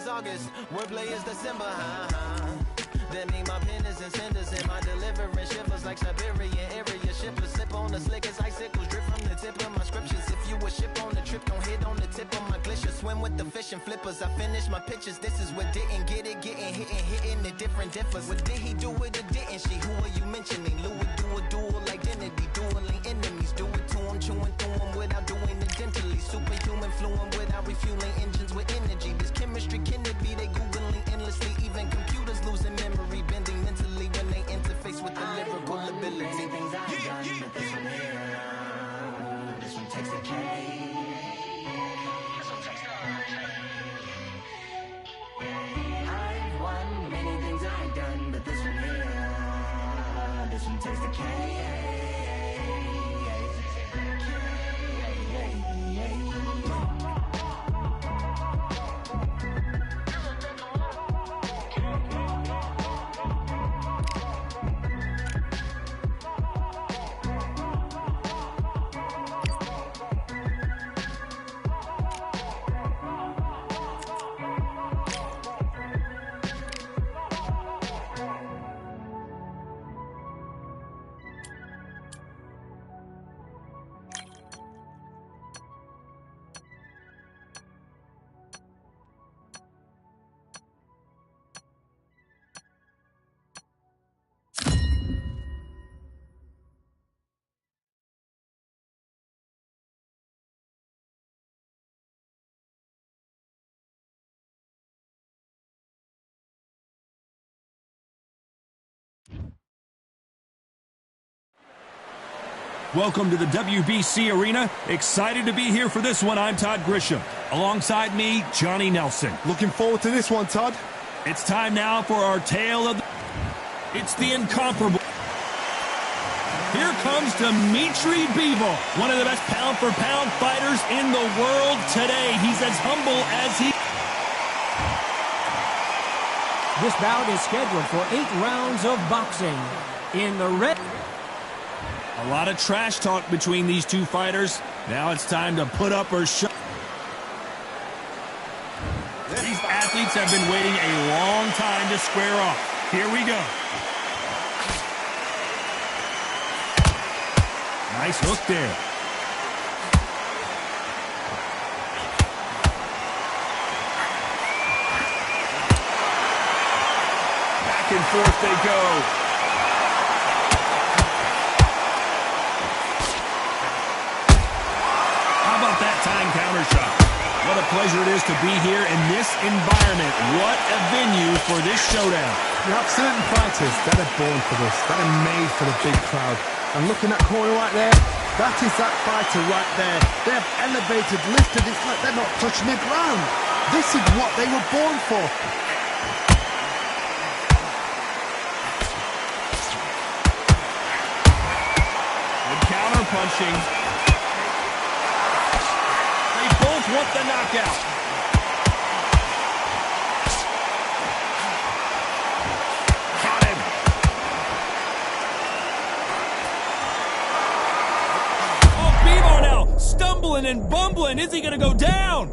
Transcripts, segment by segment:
is August, wordplay is December. That mean my pen is in cinders and my deliverance shivers like Siberian area shippers. Slip on the slick as icicles, drip from the tip of my scriptures. If you a ship on the trip, don't hit on the tip of my glacier. Swim with the fish and flippers. I finish my pictures. This is what didn't get it, getting hitting the different differs. What did he do it or didn't she? Who are you mentioning? Louis do a dual identity, dueling enemies. Do it to him, chewing through him without doing it gently. Superhuman, fluent without refueling engines with energy. This chemistry can it be? They googling endlessly. Even computers losing memory, bending mentally when they interface with the lyrical ability. Things I've done, but this one here, this one takes the cake. This one takes the I've won many things I've done, but this one here, this one takes the cake. Welcome to the WBC Arena. Excited to be here for this one. I'm Todd Grisham. Alongside me, Johnny Nelson. Looking forward to this one, Todd. It's time now for our tale of the... It's the incomparable. Here comes Dimitri Bivol, one of the best pound-for-pound fighters in the world today. He's as humble as he... This bout is scheduled for 8 rounds of boxing. In the red... A lot of trash talk between these two fighters. Now it's time to put up or shut. These athletes have been waiting a long time to square off. Here we go. Nice hook there. Back and forth they go. That time counter shot. What a pleasure it is to be here in this environment. What a venue for this showdown. You have certain fighters that are born for this, that are made for the big crowd. And looking at corner right there, that is that fighter right there. They have elevated, lifted, it's like they're not touching the ground. This is what they were born for. Good counter punching. Both want the knockout. Caught him. Oh, Bivol now stumbling and bumbling. Is he going to go down?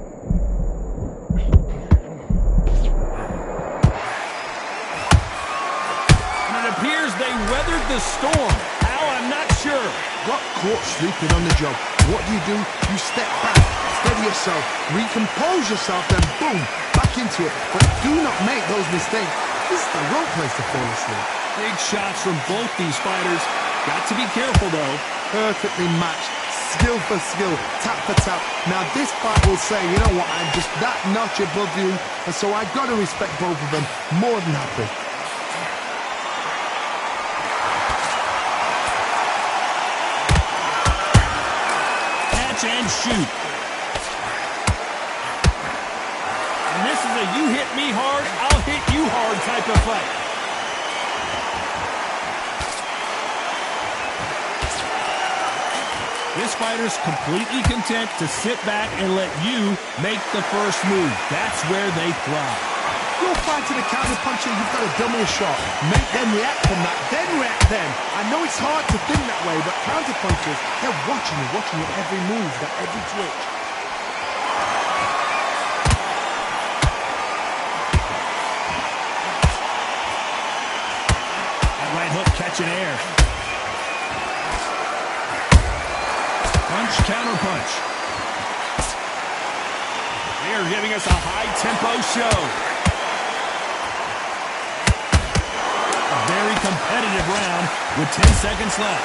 And it appears they weathered the storm. How, I'm not sure. Got caught sleeping on the job. What do? You step back, steady yourself, recompose yourself, then boom, back into it. But do not make those mistakes. This is the wrong place to fall asleep. Big shots from both these fighters. Got to be careful, though. Perfectly matched, skill for skill, tap for tap. Now this fight will say, you know what, I'm just that notch above you, and so I got to respect both of them more than happy. And shoot. And this is a you hit me hard, I'll hit you hard type of fight. This fighter's completely content to sit back and let you make the first move. That's where they thrive. You're fighting a counter-puncher, you've got to dummy a shot. Make them react from that, then react then. I know it's hard to think that way, but counter-punchers, they're watching your every move, their every twitch. catching air. Punch, counter punch. They are giving us a high-tempo show. A very competitive round with 10 seconds left.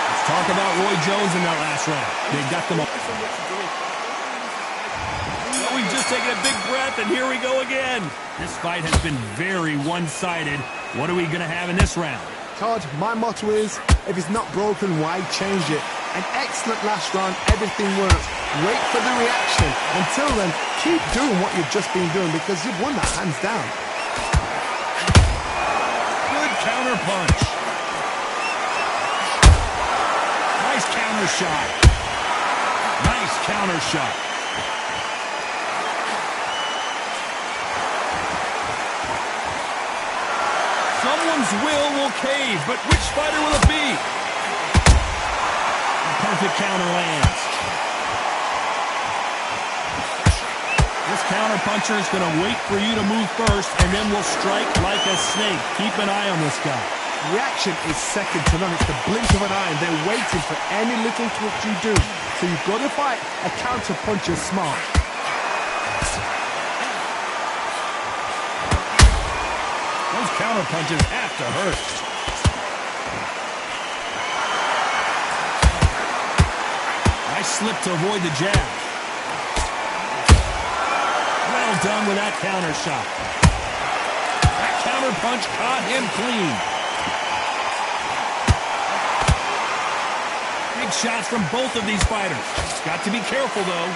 Let's talk about Roy Jones in that last round. They got them all. We've just taken a big breath, and here we go again. This fight has been very one-sided. What are we going to have in this round? Todd, my motto is, if it's not broken, why change it? An excellent last round, everything works. Wait for the reaction. Until then, keep doing what you've just been doing because you've won that hands down. Good counter punch. Nice counter shot. Nice counter shot. Someone's will cave, but which fighter will it be? A perfect counter lands. This counter puncher is going to wait for you to move first, and then will strike like a snake. Keep an eye on this guy. Reaction is second to none. It's the blink of an eye, and they're waiting for any little twitch you do. So you've got to fight a counter puncher smart. Those counter punches have to hurt. Nice slip to avoid the jab. Well done with that counter shot. That counter punch caught him clean. Big shots from both of these fighters. Got to be careful, though.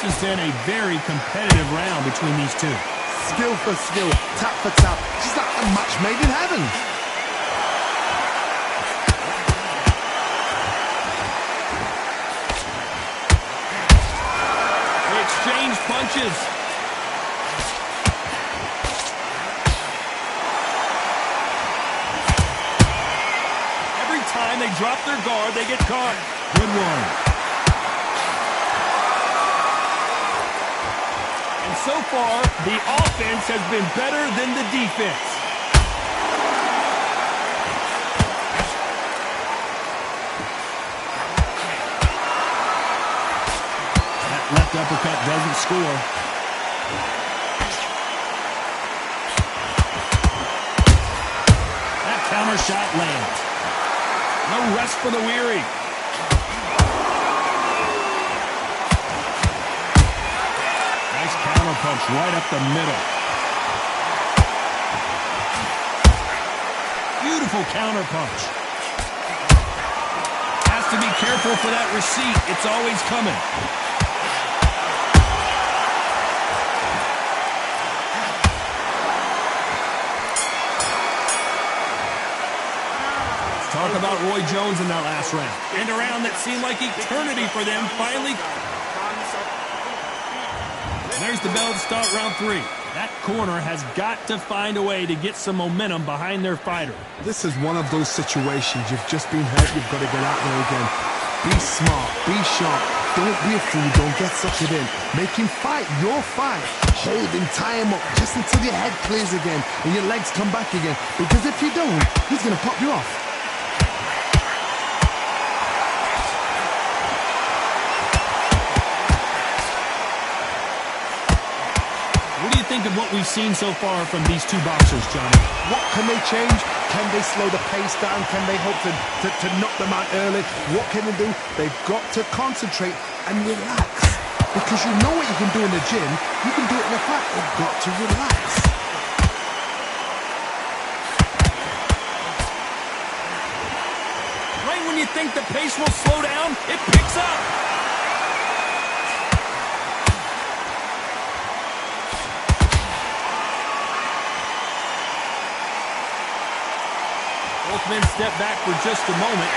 This has been a very competitive round between these two. Skill for skill, tap for tap, just like a match made in heaven. They exchange punches. Every time they drop their guard, they get caught. Good one. So far, the offense has been better than the defense. That left uppercut doesn't score. That counter shot lands. No rest for the weary. Counter punch right up the middle. Beautiful counter punch. Has to be careful for that receipt. It's always coming. Let's talk about Roy Jones in that last round. And a round that seemed like eternity for them finally. There's the bell to start round 3. That corner has got to find a way to get some momentum behind their fighter. This is one of those situations. You've just been hurt. You've got to get out there again. Be smart. Be sharp. Don't be a fool. Don't get sucked in. Make him fight your fight. Hold him. Tie him up just until your head clears again and your legs come back again. Because if you don't, he's going to pop you off. Think of what we've seen so far from these two boxers, Johnny. What can they change? Can they slow the pace down? Can they hope to knock them out early? What can they do? They've got to concentrate and relax. Because you know what you can do in the gym, you can do it in a fight. They've got to relax. Right when you think the pace will slow down, it picks up. Both men step back for just a moment.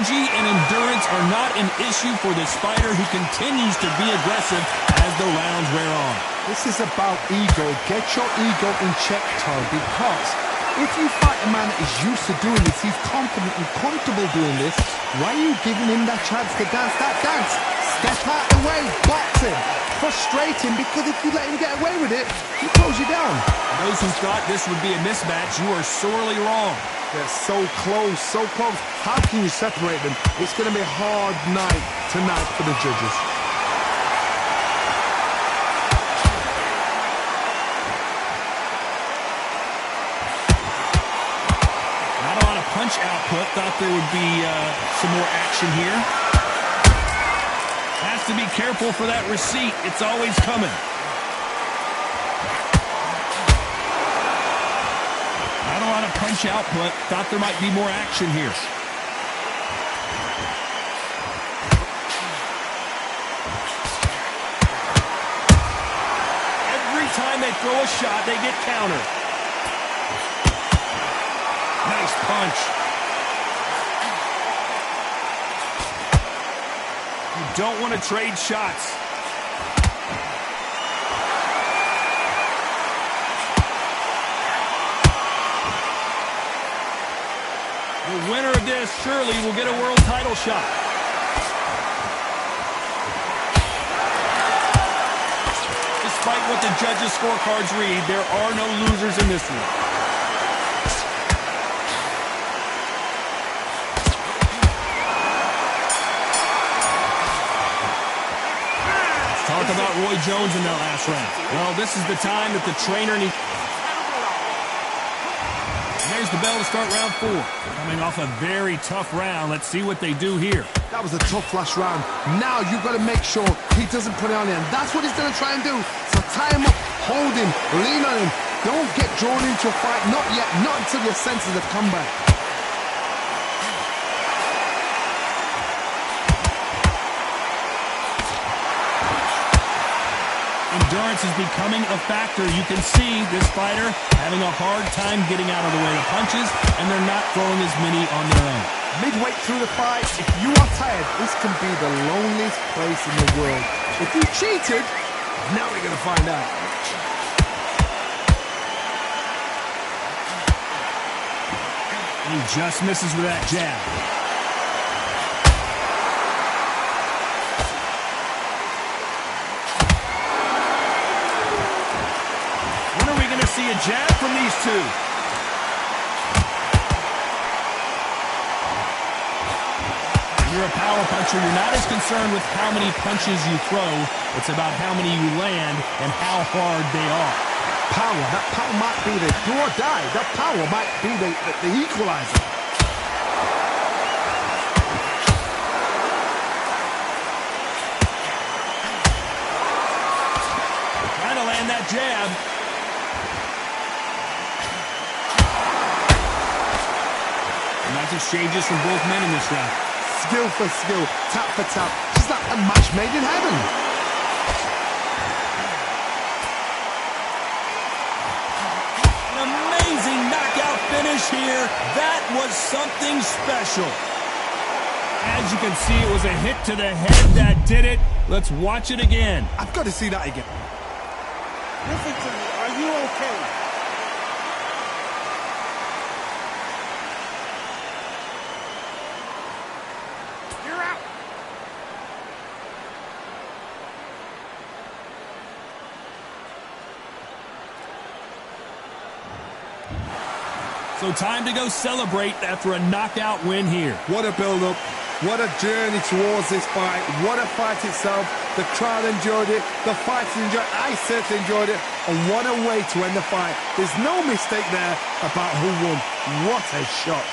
energy and endurance are not an issue for this fighter who continues to be aggressive as the rounds wear on. This is about ego. Get your ego in check, Todd, because if you fight a man that is used to doing this, he's confident and comfortable doing this, why are you giving him that chance to dance that dance? Step out the way, box him. Frustrating, because if you let him get away with it, he throws you down. Those who thought this would be a mismatch, you are sorely wrong. They're so close, so close. How can you separate them? It's going to be a hard night tonight for the judges. Not a lot of punch output. Thought there would be some more action here. Has to be careful for that receipt. It's always coming. Not a lot of punch output. Thought there might be more action here. Every time they throw a shot, they get countered. Nice punch. You don't want to trade shots. The winner of this surely will get a world title shot. Despite what the judges' scorecards read, there are no losers in this one. Let's talk about Roy Jones in that last round. Well, this is the time that the trainer needs. There's the bell to start round 4. Coming off a very tough round. Let's see what they do here. That was a tough last round. Now you've got to make sure he doesn't put it on him. That's what he's going to try and do. So tie him up, hold him, lean on him. Don't get drawn into a fight. Not yet. Not until your senses have come back. Endurance is becoming a factor. You can see this fighter having a hard time getting out of the way of punches, and they're not throwing as many on their own. Midway through the fight, if you are tired, this can be the loneliest place in the world. If you cheated, now we're going to find out. He just misses with that jab. See a jab from these two. You're a power puncher. You're not as concerned with how many punches you throw. It's about how many you land and how hard they are. Power. That power might be the do or die. That power might be the equalizer. Trying to land that jab. Nice exchanges from both men in this round. Skill for skill, tap for tap. Just like a match made in heaven. An amazing knockout finish here. That was something special. As you can see, it was a hit to the head that did it. Let's watch it again. I've got to see that again. Listen to me. Are you okay? So time to go celebrate after a knockout win here. What a build-up. What a journey towards this fight. What a fight itself. The crowd enjoyed it. The fighters enjoyed it. I certainly enjoyed it. And what a way to end the fight. There's no mistake there about who won. What a shot.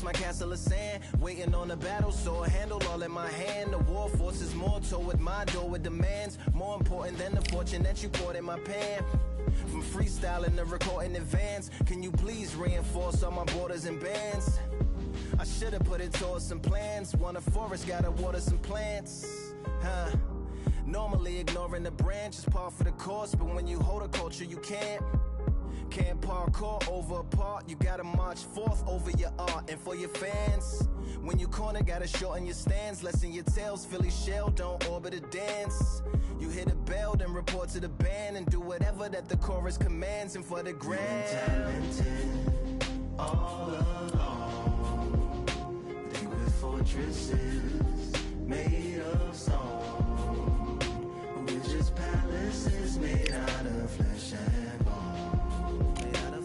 that's my castle of sand. Waiting on the battle, so I handle all in my hand. The war forces more toward my door with demands. More important than the fortune that you poured in my pan. From freestyling to recording advance, can you please reinforce all my borders and bands? I should've put it towards some plans. Want a forest, gotta water some plants. Normally ignoring the branch is par for the course, but when you hold a culture you can't parkour over a part. You gotta march forth over your art. And for your fans, when you corner, gotta shorten your stance. Lessen your tails, Philly shell, don't orbit a dance. You hit a bell, then report to the band, and do whatever that the chorus commands. And for the grand, Talented all along, think with fortresses made of stone. We're just palaces made out of flesh and bone.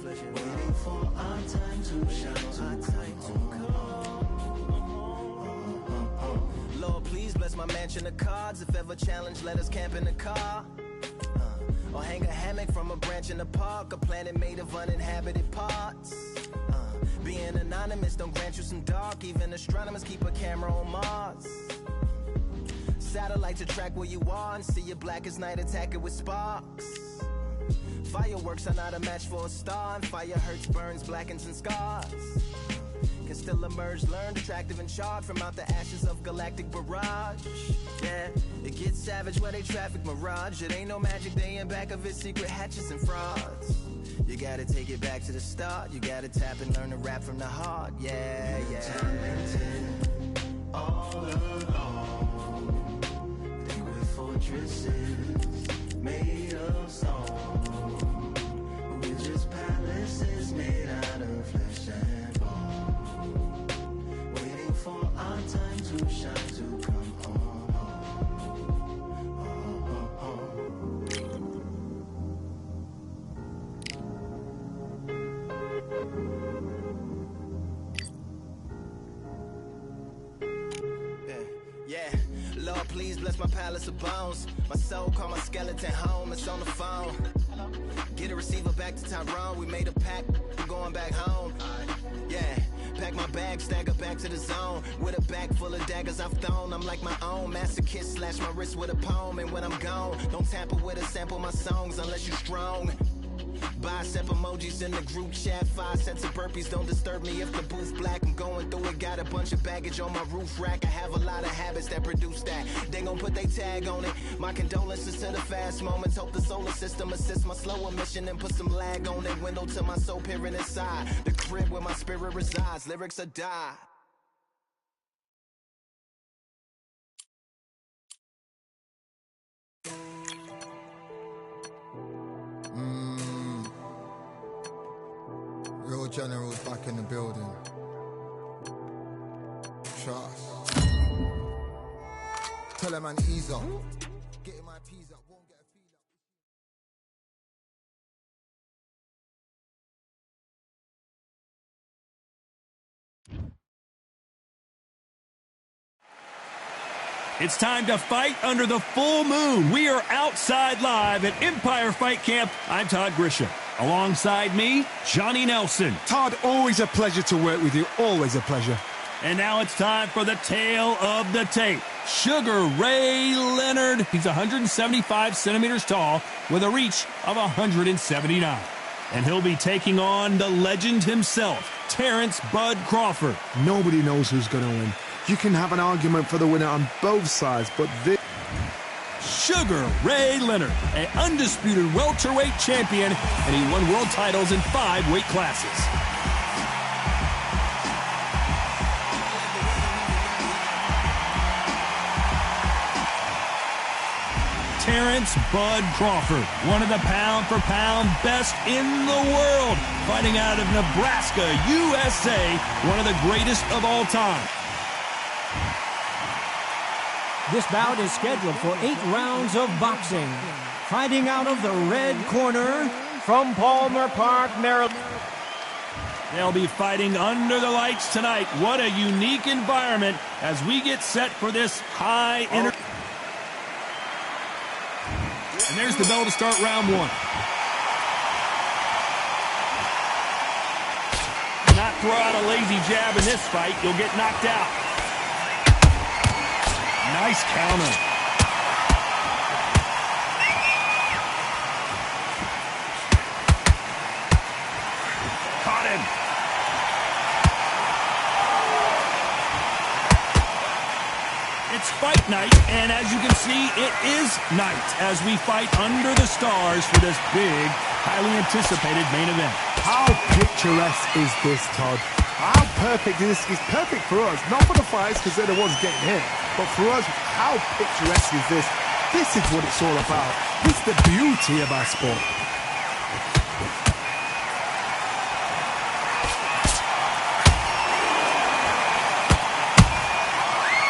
Waiting for our time to shine, Lord, please bless my mansion of cards. If ever challenged, let us camp in the car. Or hang a hammock from a branch in the park. A planet made of uninhabited parts. Being anonymous don't grant you some dark. Even astronomers keep a camera on Mars. Satellite to track where you are and see you black as night, attack it with sparks. Fireworks are not a match for a star, and fire hurts, burns, blackens, and scars. Can still emerge, learned, attractive, and charged from out the ashes of galactic barrage. Yeah, it gets savage where they traffic mirage. It ain't no magic day in back of its secret hatches and frauds. You gotta take it back to the start. You gotta tap and learn to rap from the heart. Yeah, yeah. talented all along, think with fortresses made of stone. We're just palaces made out of flesh and bone. Waiting for our time to shine, to come home. Yeah, Lord, please bless my palace of bones. My soul call my skeleton home, it's on the phone. Get a receiver back to Tyrone. We made a pact, we're going back home. Yeah, pack my bag, stagger back to the zone. With a bag full of daggers I've thrown. I'm like my own masochist, slash my wrist with a poem. And when I'm gone, don't tamper with or sample my songs unless you're strong. Bicep emojis in the group chat. 5 sets of burpees, don't disturb me if the booth black. I'm going through it, got a bunch of baggage on my roof rack. I have a lot of habits that produce that. They gon' put they tag on it. My condolences to the fast moments. Hope the solar system assists my slower mission and put some lag on it. Window to my soul peering inside the crib where my spirit resides. Lyrics are die. Real generals back in the building. Trust. Tell a man ease up. Getting my peas up, won't get a feel up. It's time to fight under the full moon. We are outside live at Empire Fight Camp. I'm Todd Grisham. Alongside me, Johnny Nelson. Todd, always a pleasure to work with you. Always a pleasure. And now it's time for the tale of the tape. Sugar Ray Leonard. He's 175 centimeters tall with a reach of 179. And he'll be taking on the legend himself, Terrence Bud Crawford. Nobody knows who's going to win. You can have an argument for the winner on both sides, but this... Sugar Ray Leonard, an undisputed welterweight champion, and he won world titles in 5 weight classes. Terrence Bud Crawford, one of the pound-for-pound best in the world, fighting out of Nebraska, USA, one of the greatest of all time. This bout is scheduled for 8 rounds of boxing. Fighting out of the red corner from Palmer Park, Maryland. They'll be fighting under the lights tonight. What a unique environment as we get set for this high inter... And there's the bell to start round 1. Not throw out a lazy jab in this fight, you'll get knocked out. Nice counter. Caught him. It's fight night, and as you can see, it is night as we fight under the stars for this big, highly anticipated main event. How picturesque is this, Todd? How perfect is this? It's perfect for us, not for the fighters because they're the ones getting hit, but for us, how picturesque is this? This is what it's all about. It's the beauty of our sport.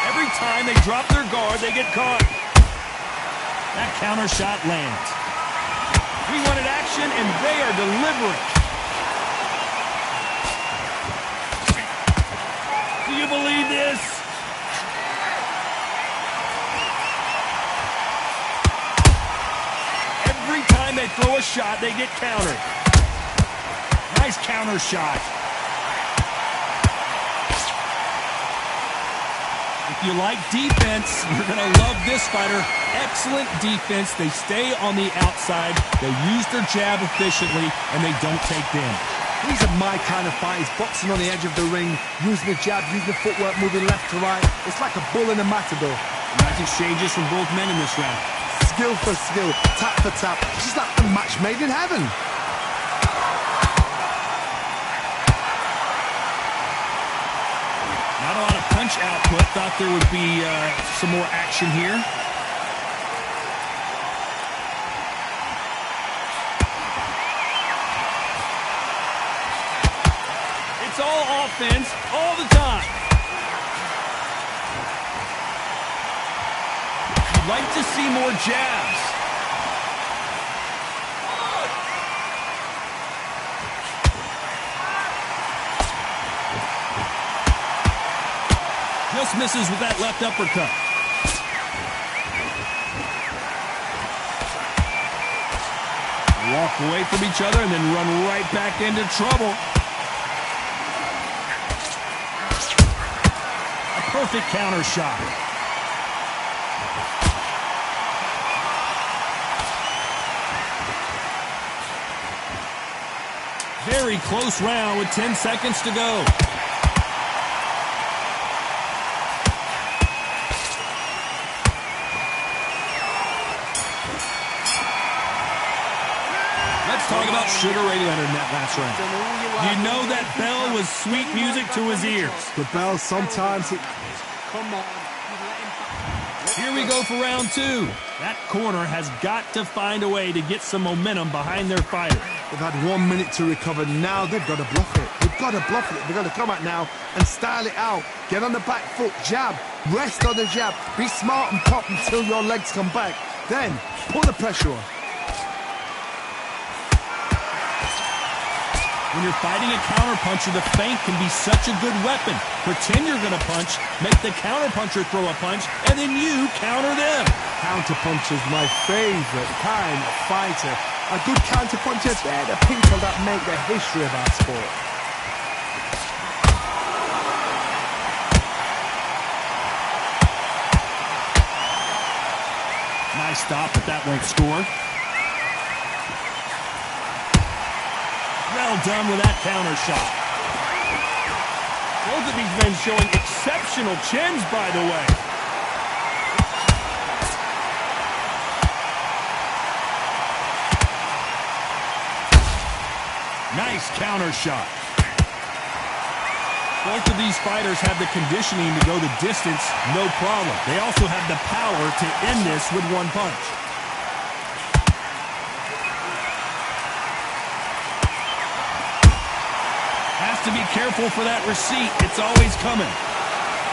Every time they drop their guard, they get caught. That counter shot lands. We wanted action, and they are delivering. Do you believe this? Every time they throw a shot, they get countered. Nice counter shot. If you like defense, you're going to love this fighter. Excellent defense. They stay on the outside. They use their jab efficiently, and they don't take damage. These are my kind of fighters, boxing on the edge of the ring, using the jab, using the footwork, moving left to right. It's like a bull in a matador. Nice exchanges from both men in this round. Skill for skill, tap for tap. It's like a match made in heaven. Not a lot of punch output. Thought there would be some more action here. It's all offense all the time. You'd like to see more jabs. Just misses with that left uppercut. Walk away from each other and then run right back into trouble. A perfect counter shot. Very close round with 10 seconds to go. Let's talk about Sugar Ray Leonard in that last round. You know that bell was sweet music to his ears. The bell sometimes... Come on. Here we go for round two. That corner has got to find a way to get some momentum behind their fighter. They've had 1 minute to recover. Now they've got to bluff it. They've got to bluff it. They've got to come out now and style it out. Get on the back foot, jab, rest on the jab. Be smart and pop until your legs come back. Then put the pressure on. When you're fighting a counterpuncher, the feint can be such a good weapon. Pretend you're going to punch, make the counterpuncher throw a punch, and then you counter them. Counterpuncher's my favorite kind of fighter. A good counterpuncher, they're the people that make the history of our sport. Nice stop, but that won't score. Well done with that counter shot. Both of these men showing exceptional chins, by the way. Nice counter shot. Both of these fighters have the conditioning to go the distance, no problem. They also have the power to end this with one punch. Has to be careful for that receipt. It's always coming.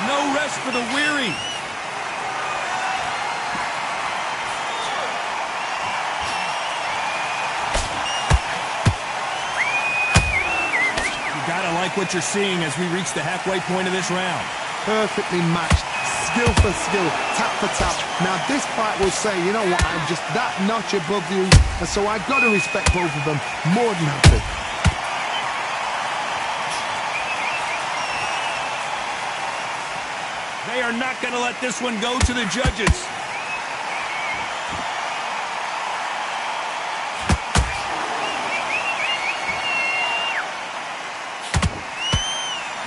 No rest for the weary. You gotta like what you're seeing as we reach the halfway point of this round. Perfectly matched. Skill for skill, tap for tap. Now this fight will say, you know what, I'm just that notch above you, and so I've got to respect both of them more than happy. They are not going to let this one go to the judges.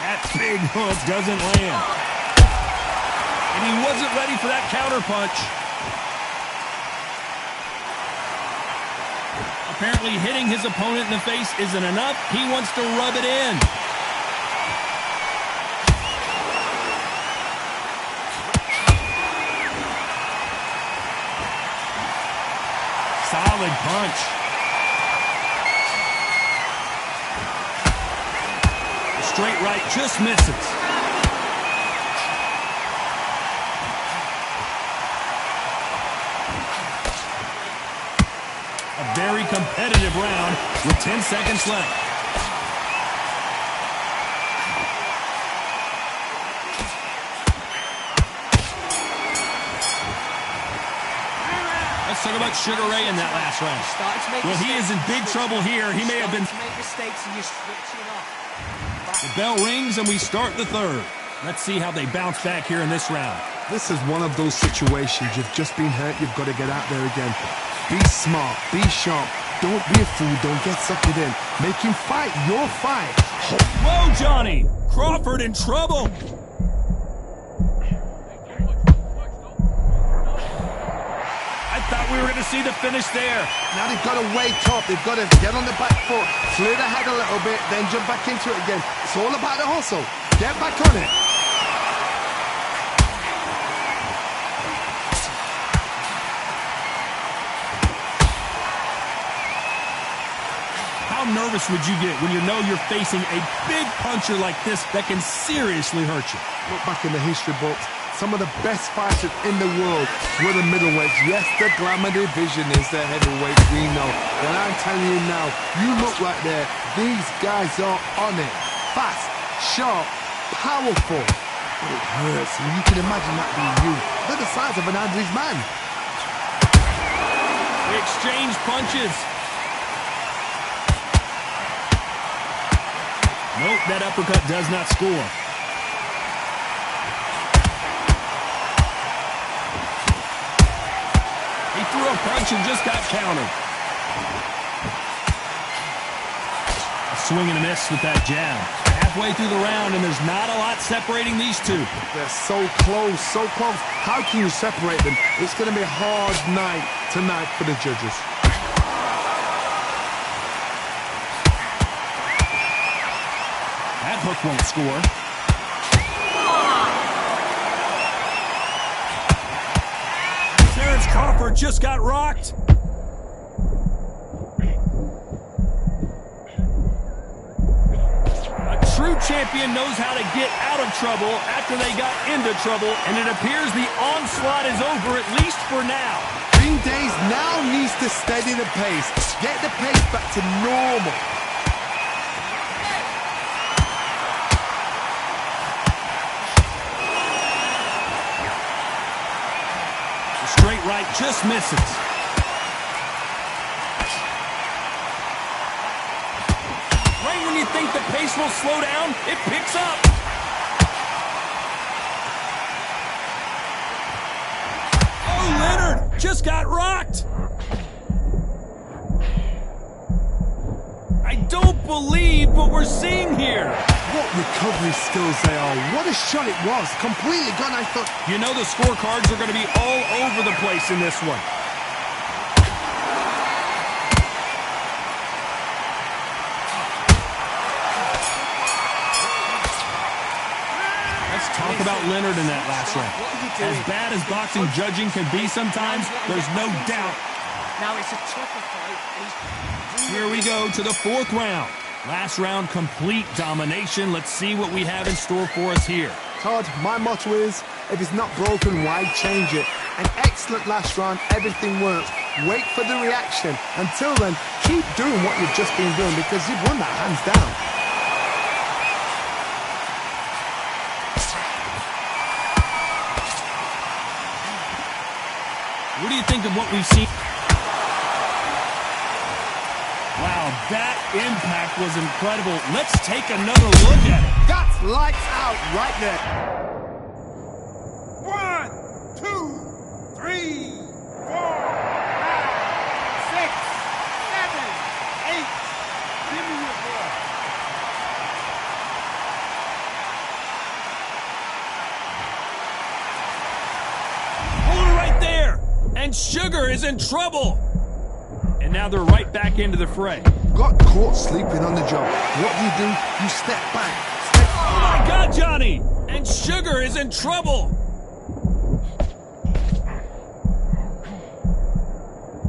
That big hook doesn't land. And he wasn't ready for that counter punch. Apparently hitting his opponent in the face isn't enough. He wants to rub it in. Solid punch. The straight right just misses. A very competitive round with 10 seconds left. Let's talk about Sugar Ray in that last round. Well, he is in big trouble here. He may have been... The bell rings and we start the third. Let's see how they bounce back here in this round. This is one of those situations. You've just been hurt. You've got to get out there again. Be smart. Be sharp. Don't be a fool. Don't get sucked in. Make him fight your fight. Whoa, Johnny! Crawford in trouble. I thought we were going to see the finish there. Now they've got to wake up. They've got to get on the back foot, clear the head a little bit, then jump back into it again. It's all about the hustle. Get back on it. How nervous would you get when you know you're facing a big puncher like this that can seriously hurt you? Look back in the history books. Some of the best fighters in the world were the middleweights. Yes, the glamour division is the heavyweights, we know. But I'm telling you now, you look right there, these guys are on it. Fast, sharp, powerful. But it hurts, and you can imagine that being you. They're the size of an average man. They exchange punches. Nope, that uppercut does not score. He threw a punch and just got countered. A swing and a miss with that jab. Halfway through the round, and there's not a lot separating these two. They're so close, so close. How can you separate them? It's going to be a hard night tonight for the judges. That hook won't score. Terrence Crawford just got rocked. A true champion knows how to get out of trouble after they got into trouble, and it appears the onslaught is over, at least for now. Green Days now needs to steady the pace, get the pace back to normal. Straight right just misses. Right when you think the pace will slow down, it picks up. Oh, Leonard just got rocked. I don't believe what we're seeing here. What recovery skills they are. What a shot it was. Completely gone, I thought. You know the scorecards are going to be all over the place in this one. Let's talk about Leonard in that last round. As bad as boxing judging can be sometimes, there's no doubt. Now it's a tougher fight. Here we go to the fourth round. Last round, complete domination. Let's see what we have in store for us here. Todd, my motto is, if it's not broken, why change it? An excellent last round, everything works. Wait for the reaction. Until then, keep doing what you've just been doing because you've won that hands down. What do you think of what we've seen? Wow, that impact was incredible. Let's take another look at it. That's lights out right there. And Sugar is in trouble. And now they're right back into the fray. Got caught sleeping on the job. What do? You step back. Oh my God, Johnny! And Sugar is in trouble.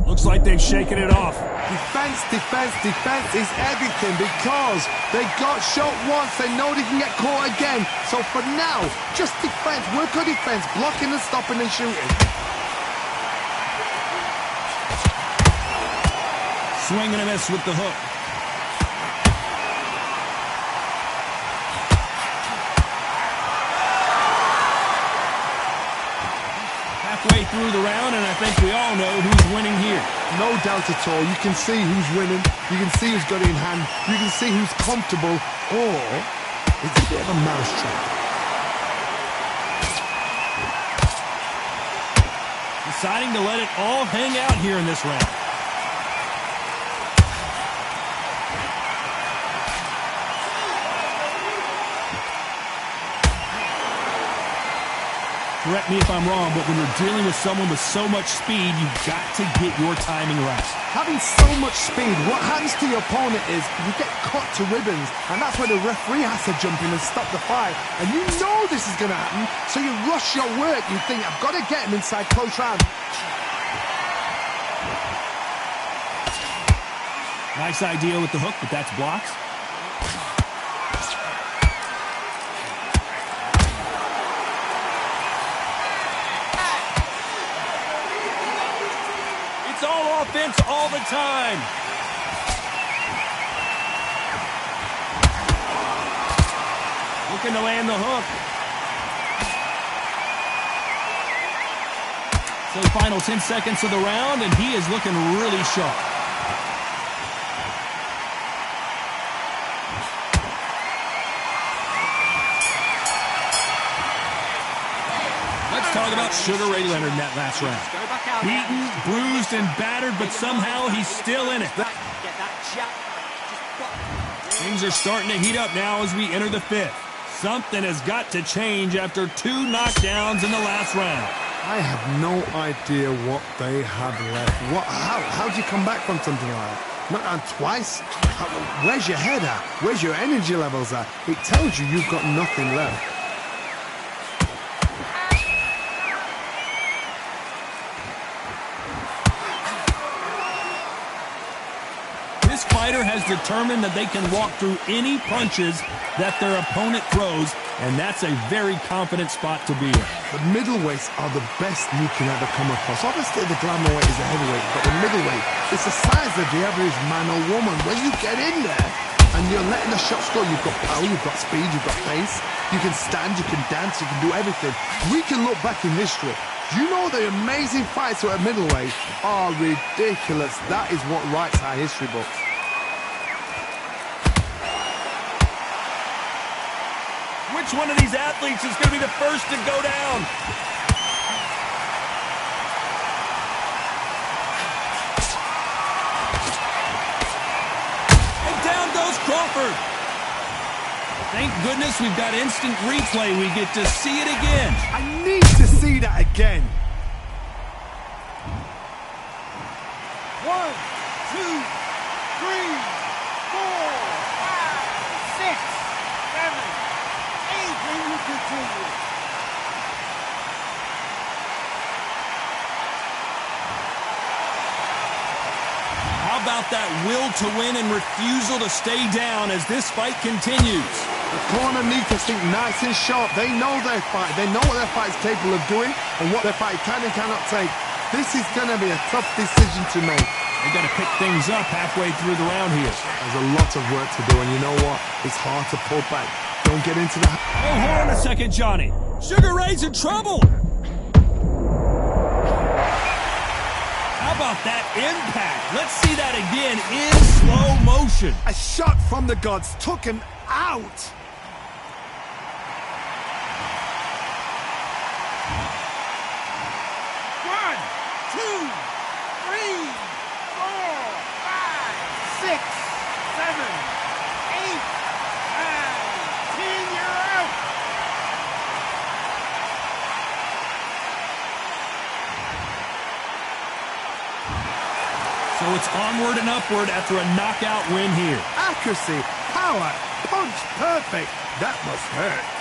Looks like they've shaken it off. Defense, defense, defense is everything because they got shot once. They know they can get caught again. So for now, just defense. Work on defense. Blocking and stopping and shooting. Swing and a miss with the hook. Halfway through the round, and I think we all know who's winning here. No doubt at all. You can see who's winning. You can see who's got it in hand. You can see who's comfortable. Or it's a bit of a mousetrap. Deciding to let it all hang out here in this round. Correct me if I'm wrong, but when you're dealing with someone with so much speed, you've got to get your timing right. Having so much speed, what happens to your opponent is you get cut to ribbons, and that's where the referee has to jump in and stop the fight. And you know this is going to happen, so you rush your work. You think, I've got to get him inside close round. Nice idea with the hook, but that's blocked. It's all offense all the time. Looking to land the hook. So final 10 seconds of the round, and he is looking really sharp. Let's talk about Sugar Ray Leonard in that last round. Beaten, bruised, and battered, but somehow he's still in it. Things are starting to heat up now as we enter the fifth. Something has got to change after 2 knockdowns in the last round. I have no idea what they have left. How do you come back from something like that? Knocked down twice? Where's your head at? Where's your energy levels at? It tells you you've got nothing left. This fighter has determined that they can walk through any punches that their opponent throws, and that's a very confident spot to be in. The middleweights are the best you can ever come across. Obviously, the glamour weight is the heavyweight, but the middleweight, it's the size of the average man or woman. When you get in there and you're letting the shots go, you've got power, you've got speed, you've got pace, you can stand, you can dance, you can do everything. We can look back in history. Do you know the amazing fights at middleweight are ridiculous? That is what writes our history books. Which one of these athletes is going to be the first to go down? And down goes Crawford. Thank goodness we've got instant replay. We get to see it again. I need to see that again. 1, 2, 3, 4, 5, 6, 7, 8. Then you continue. How about that will to win and refusal to stay down as this fight continues? The corner needs to think nice and sharp. They know their fight. They know what their fight is capable of doing and what their fight can and cannot take. This is going to be a tough decision to make. They've got to pick things up halfway through the round here. There's a lot of work to do, and you know what? It's hard to pull back. Don't get into the... Oh, hold on a second, Johnny. Sugar Ray's in trouble. How about that impact? Let's see that again in slow motion. A shot from the gods took him out. So it's onward and upward after a knockout win here. Accuracy, power, punch, perfect. That must hurt.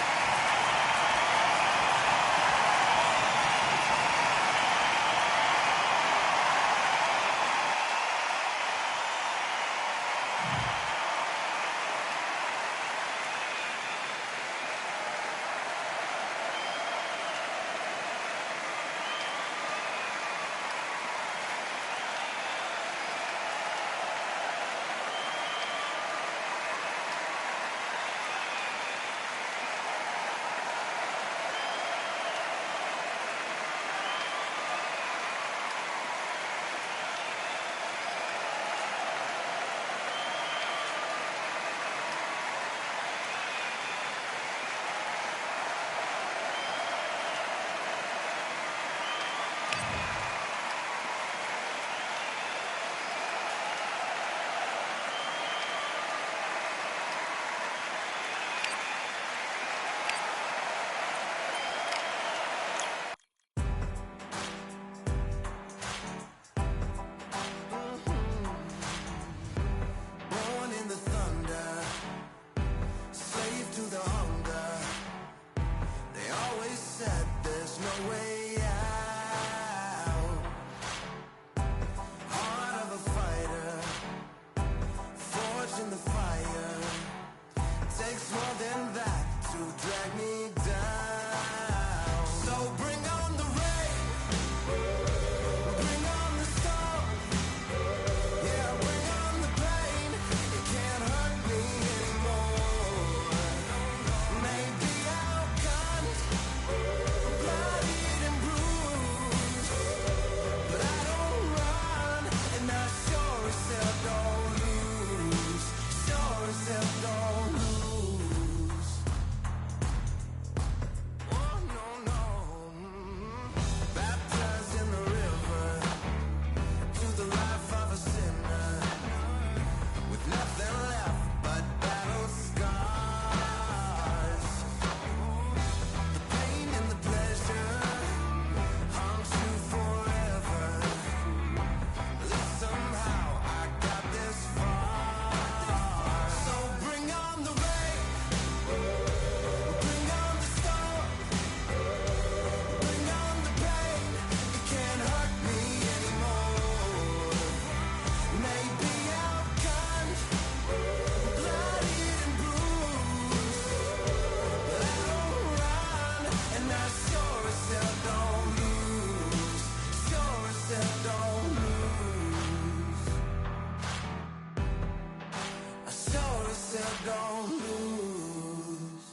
Born in the thunder, slave to the hunger. They always said there's no way out. Heart of a fighter, forged in the fire. Takes more than that to drag me down. So bring on the rain, bring on the storm. Yeah, bring on the pain. It can't hurt me anymore. Maybe I'll cut, bloodied and bruised, but I don't run, and I sure as hell don't lose. Sure as hell don't lose. Oh no no. Baptized in the river, to the life of a sinner, with nothing left but battle scars. The pain and the pleasure haunts you forever. At least somehow I got this far. So bring on the rain, bring on the storm, bring on the pain. It can't hurt me anymore. Maybe I'll cut, bloodied and bruised, but I don't run, and I sure as hell don't lose. Sure as hell don't lose. I sure as hell don't lose.